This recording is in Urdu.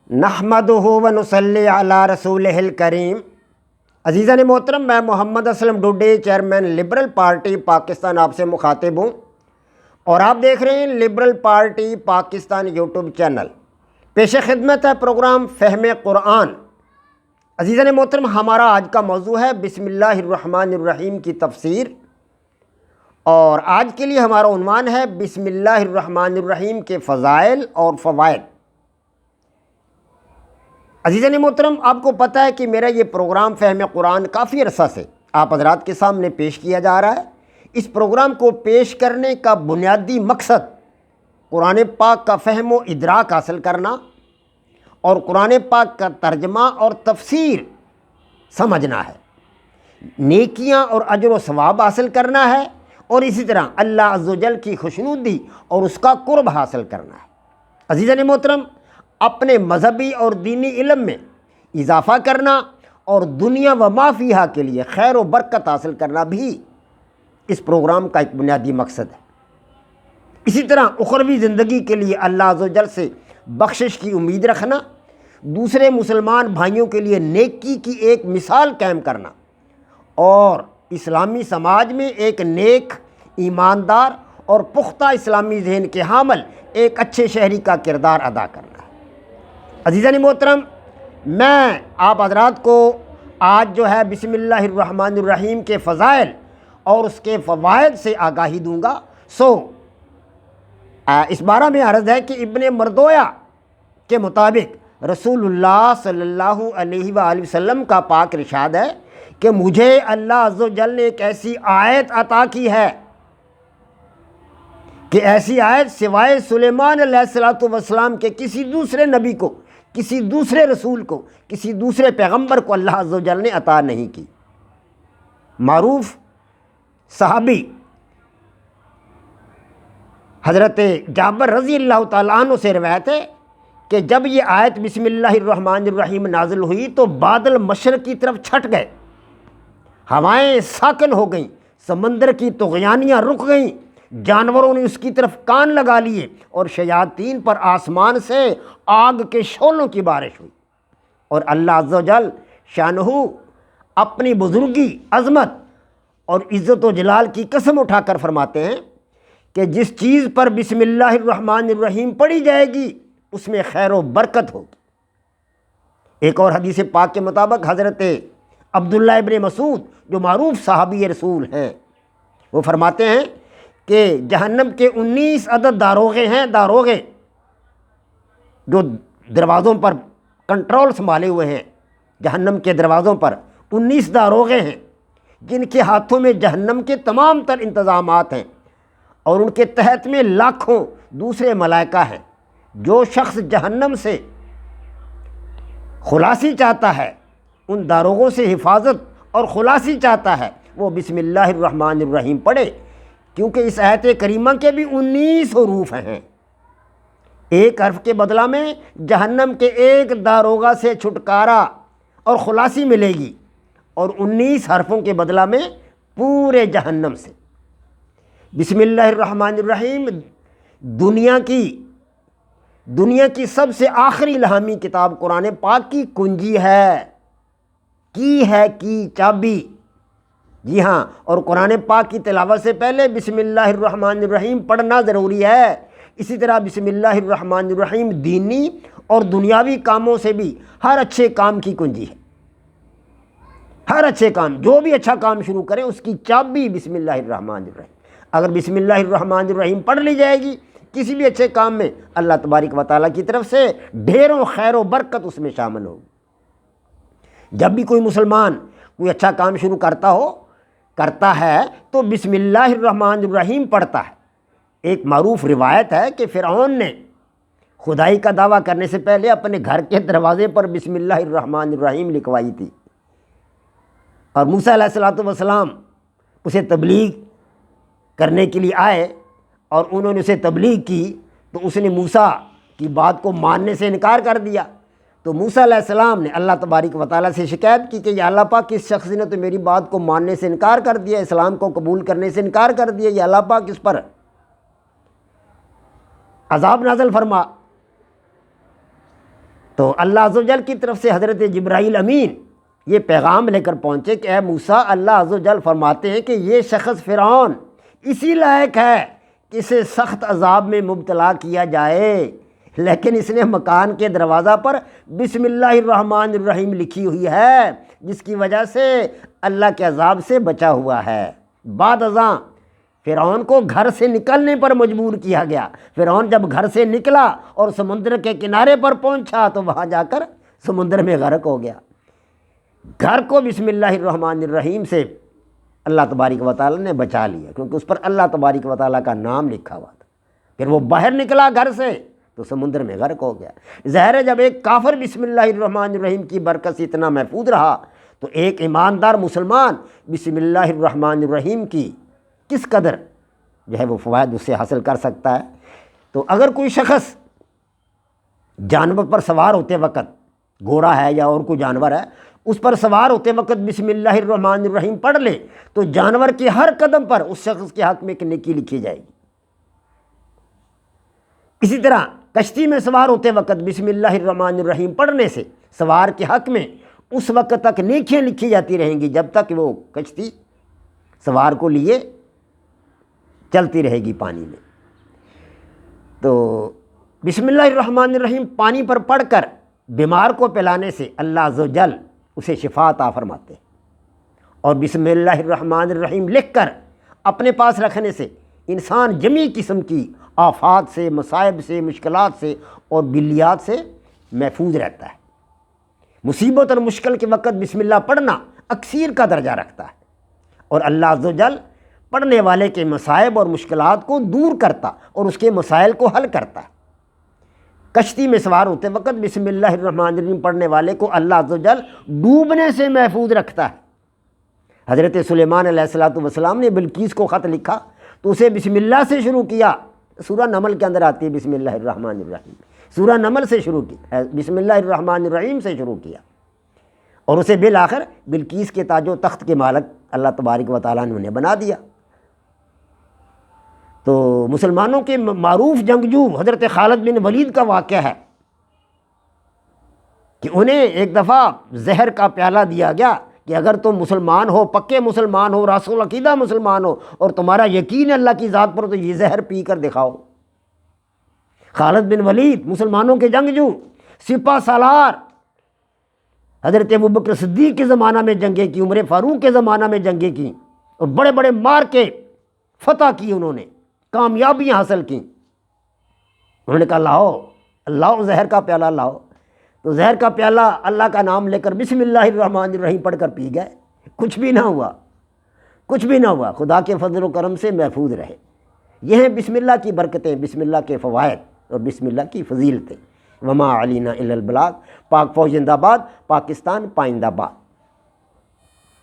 نحمدہ و نصلی علی رسولہ الکریم۔ عزیزان محترم، میں Muhammad Aslam Dode, chairman liberal party Pakistan, آپ سے مخاطب ہوں اور آپ دیکھ رہے ہیں liberal party Pakistan YouTube channel. پیش خدمت ہے پروگرام فہم قرآن۔ عزیزان محترم، ہمارا آج کا موضوع ہے بسم اللہ الرحمن الرحیم کی تفسیر، اور آج کے لیے ہمارا عنوان ہے بسم اللہ الرحمن الرحیم کے فضائل اور فوائد۔ عزیزان محترم، آپ کو پتہ ہے کہ میرا یہ پروگرام فہم قرآن کافی عرصہ سے آپ حضرات کے سامنے پیش کیا جا رہا ہے۔ اس پروگرام کو پیش کرنے کا بنیادی مقصد قرآن پاک کا فہم و ادراک حاصل کرنا اور قرآن پاک کا ترجمہ اور تفسیر سمجھنا ہے، نیکیاں اور اجر و ثواب حاصل کرنا ہے، اور اسی طرح اللہ عز و جل کی خوشنودی اور اس کا قرب حاصل کرنا ہے۔ عزیزان محترم، اپنے مذہبی اور دینی علم میں اضافہ کرنا اور دنیا و ما فیہا کے لیے خیر و برکت حاصل کرنا بھی اس پروگرام کا ایک بنیادی مقصد ہے۔ اسی طرح اخروی زندگی کے لیے اللہ عز و جل سے بخشش کی امید رکھنا، دوسرے مسلمان بھائیوں کے لیے نیکی کی ایک مثال قائم کرنا، اور اسلامی سماج میں ایک نیک، ایماندار اور پختہ اسلامی ذہن کے حامل ایک اچھے شہری کا کردار ادا کرنا ہے۔ عزیزان محترم، میں آپ حضرات کو آج جو ہے بسم اللہ الرحمن الرحیم کے فضائل اور اس کے فوائد سے آگاہی دوں گا۔ اس بارے میں عرض ہے کہ ابن مردویہ کے مطابق رسول اللہ صلی اللہ علیہ وآلہ وسلم کا پاک ارشاد ہے کہ مجھے اللہ عز و جل نے ایک ایسی آیت عطا کی ہے کہ ایسی آیت سوائے سلیمان علیہ السلام کے کسی دوسرے نبی کو، کسی دوسرے رسول کو، کسی دوسرے پیغمبر کو اللہ عز و جل نے عطا نہیں کی۔ معروف صحابی حضرت جابر رضی اللہ تعالیٰ عنہ سے روایت ہے کہ جب یہ آیت بسم اللہ الرحمن الرحیم نازل ہوئی تو بادل مشرق کی طرف چھٹ گئے، ہوائیں ساکن ہو گئیں، سمندر کی طغیانیاں رک گئیں، جانوروں نے اس کی طرف کان لگا لیے، اور شیاطین پر آسمان سے آگ کے شعلوں کی بارش ہوئی۔ اور اللہ عز و جل شانہ اپنی بزرگی، عظمت اور عزت و جلال کی قسم اٹھا کر فرماتے ہیں کہ جس چیز پر بسم اللہ الرحمن الرحیم پڑھی جائے گی اس میں خیر و برکت ہوگی۔ ایک اور حدیث پاک کے مطابق حضرت عبداللہ ابن مسعود جو معروف صحابی رسول ہیں، وہ فرماتے ہیں کہ جہنم کے 19 عدد داروغے ہیں، داروغے جو دروازوں پر کنٹرول سنبھالے ہوئے ہیں، جہنم کے دروازوں پر 19 داروغے ہیں جن کے ہاتھوں میں جہنم کے تمام تر انتظامات ہیں، اور ان کے تحت میں لاکھوں دوسرے ملائکہ ہیں۔ جو شخص جہنم سے خلاصی چاہتا ہے، ان داروغوں سے حفاظت اور خلاصی چاہتا ہے، وہ بسم اللہ الرحمن الرحیم پڑھے، کیونکہ اس آیت کریمہ کے بھی 19 حروف ہیں۔ ایک حرف کے بدلہ میں جہنم کے ایک داروغہ سے چھٹکارا اور خلاصی ملے گی، اور 19 حرفوں کے بدلہ میں پورے جہنم سے۔ بسم اللہ الرحمن الرحیم دنیا کی سب سے آخری الہامی کتاب قرآن پاک کی کنجی ہے، کی چابی۔ جی ہاں، اور قرآن پاک کی تلاوت سے پہلے بسم اللہ الرحمن الرحیم پڑھنا ضروری ہے۔ اسی طرح بسم اللہ الرحمن الرحیم دینی اور دنیاوی کاموں سے بھی ہر اچھے کام کی کنجی ہے۔ ہر اچھے کام، جو بھی اچھا کام شروع کریں اس کی چابی بسم اللہ الرحمن الرحیم۔ اگر بسم اللہ الرحمن الرحیم پڑھ لی جائے گی کسی بھی اچھے کام میں، اللہ تبارک و تعالیٰ کی طرف سے ڈھیروں خیر و برکت اس میں شامل ہوگی۔ جب بھی کوئی مسلمان کوئی اچھا کام شروع کرتا ہے تو بسم اللہ الرحمن الرحیم پڑھتا ہے۔ ایک معروف روایت ہے کہ فرعون نے خدائی کا دعویٰ کرنے سے پہلے اپنے گھر کے دروازے پر بسم اللہ الرحمن الرحیم لکھوائی تھی، اور موسیٰ علیہ السلام اسے تبلیغ کرنے کے لیے آئے اور انہوں نے اسے تبلیغ کی، تو اس نے موسیٰ کی بات کو ماننے سے انکار کر دیا۔ تو موسیٰ علیہ السلام نے اللہ تبارک و تعالیٰ سے شکایت کی کہ یا اللہ پاک، اس شخص نے تو میری بات کو ماننے سے انکار کر دیا، اسلام کو قبول کرنے سے انکار کر دیا، یا اللہ پاک اس پر عذاب نازل فرما۔ تو اللہ عز و جل کی طرف سے حضرت جبرائیل امین یہ پیغام لے کر پہنچے کہ اے موسیٰ، اللہ عز و جل فرماتے ہیں کہ یہ شخص فرعون اسی لائق ہے کہ اسے سخت عذاب میں مبتلا کیا جائے، لیکن اس نے مکان کے دروازہ پر بسم اللہ الرحمن الرحیم لکھی ہوئی ہے، جس کی وجہ سے اللہ کے عذاب سے بچا ہوا ہے۔ بعد ازاں فرعون کو گھر سے نکلنے پر مجبور کیا گیا۔ فرعون جب گھر سے نکلا اور سمندر کے کنارے پر پہنچا تو وہاں جا کر سمندر میں غرق ہو گیا۔ گھر کو بسم اللہ الرحمن الرحیم سے اللہ تبارک و تعالیٰ نے بچا لیا، کیونکہ اس پر اللہ تبارک و تعالیٰ کا نام لکھا ہوا تھا۔ پھر وہ باہر نکلا گھر سے تو سمندر میں غرق ہو گیا۔ ظاہر ہے جب ایک کافر بسم اللہ الرحمن الرحیم کی برکت سے اتنا محفوظ رہا تو ایک ایماندار مسلمان بسم اللہ الرحمن الرحیم کی کس قدر جو ہے وہ فوائد اس سے حاصل کر سکتا ہے۔ تو اگر کوئی شخص جانور پر سوار ہوتے وقت، گھوڑا ہے یا اور کوئی جانور ہے، اس پر سوار ہوتے وقت بسم اللہ الرحمن الرحیم پڑھ لے تو جانور کے ہر قدم پر اس شخص کے حق میں ایک نیکی لکھی جائے گی۔ اسی طرح کشتی میں سوار ہوتے وقت بسم اللہ الرحمن الرحیم پڑھنے سے سوار کے حق میں اس وقت تک نیکیاں لکھی جاتی رہیں گی جب تک وہ کشتی سوار کو لیے چلتی رہے گی پانی میں۔ تو بسم اللہ الرحمن الرحیم پانی پر پڑھ کر بیمار کو پلانے سے اللہ عز و جل اسے شفا عطا فرماتے ہیں، اور بسم اللہ الرحمن الرحیم لکھ کر اپنے پاس رکھنے سے انسان جمیع قسم کی آفات سے، مصائب سے، مشکلات سے اور بلیات سے محفوظ رہتا ہے۔ مصیبت اور مشکل کے وقت بسم اللہ پڑھنا اکثیر کا درجہ رکھتا ہے، اور اللہ عز و جل پڑھنے والے کے مصائب اور مشکلات کو دور کرتا اور اس کے مسائل کو حل کرتا ہے۔ کشتی میں سوار ہوتے وقت بسم اللہ الرحمن الرحیم پڑھنے والے کو اللہ عز و جل ڈوبنے سے محفوظ رکھتا ہے۔ حضرت سلیمان علیہ السلام نے بلقیس کو خط لکھا تو اسے بسم اللہ سے شروع کیا۔ سورہ نمل کے اندر آتی ہے بسم اللہ الرحمن الرحیم، سورہ نمل سے شروع کی، بسم اللہ الرحمن الرحیم سے شروع کیا، اور اسے بالآخر بلقیس کے تاج و تخت کے مالک اللہ تبارک و تعالیٰ نے انہیں بنا دیا۔ تو مسلمانوں کے معروف جنگجو حضرت خالد بن ولید کا واقعہ ہے کہ انہیں ایک دفعہ زہر کا پیالہ دیا گیا کہ اگر تم مسلمان ہو، پکے مسلمان ہو، راسخ العقیدہ مسلمان ہو اور تمہارا یقین ہے اللہ کی ذات پر، تو یہ زہر پی کر دکھاؤ۔ خالد بن ولید مسلمانوں کے جنگجو، سپہ سالار، حضرت ابوبکر صدیق کے زمانہ میں جنگیں کی، عمر فاروق کے زمانہ میں جنگیں کی، اور بڑے بڑے مار کے فتح کی، انہوں نے کامیابیاں حاصل کی۔ انہوں نے کہا لاؤ زہر کا پیالہ لاؤ، تو زہر کا پیالہ اللہ کا نام لے کر بسم اللہ الرحمن الرحیم پڑھ کر پی گئے، کچھ بھی نہ ہوا، خدا کے فضل و کرم سے محفوظ رہے۔ یہ ہیں بسم اللہ کی برکتیں، بسم اللہ کے فوائد اور بسم اللہ کی فضیلتیں۔ وما علینا الا البلاغ۔ پاک فوج زندہ باد، پاکستان پائندہ باد۔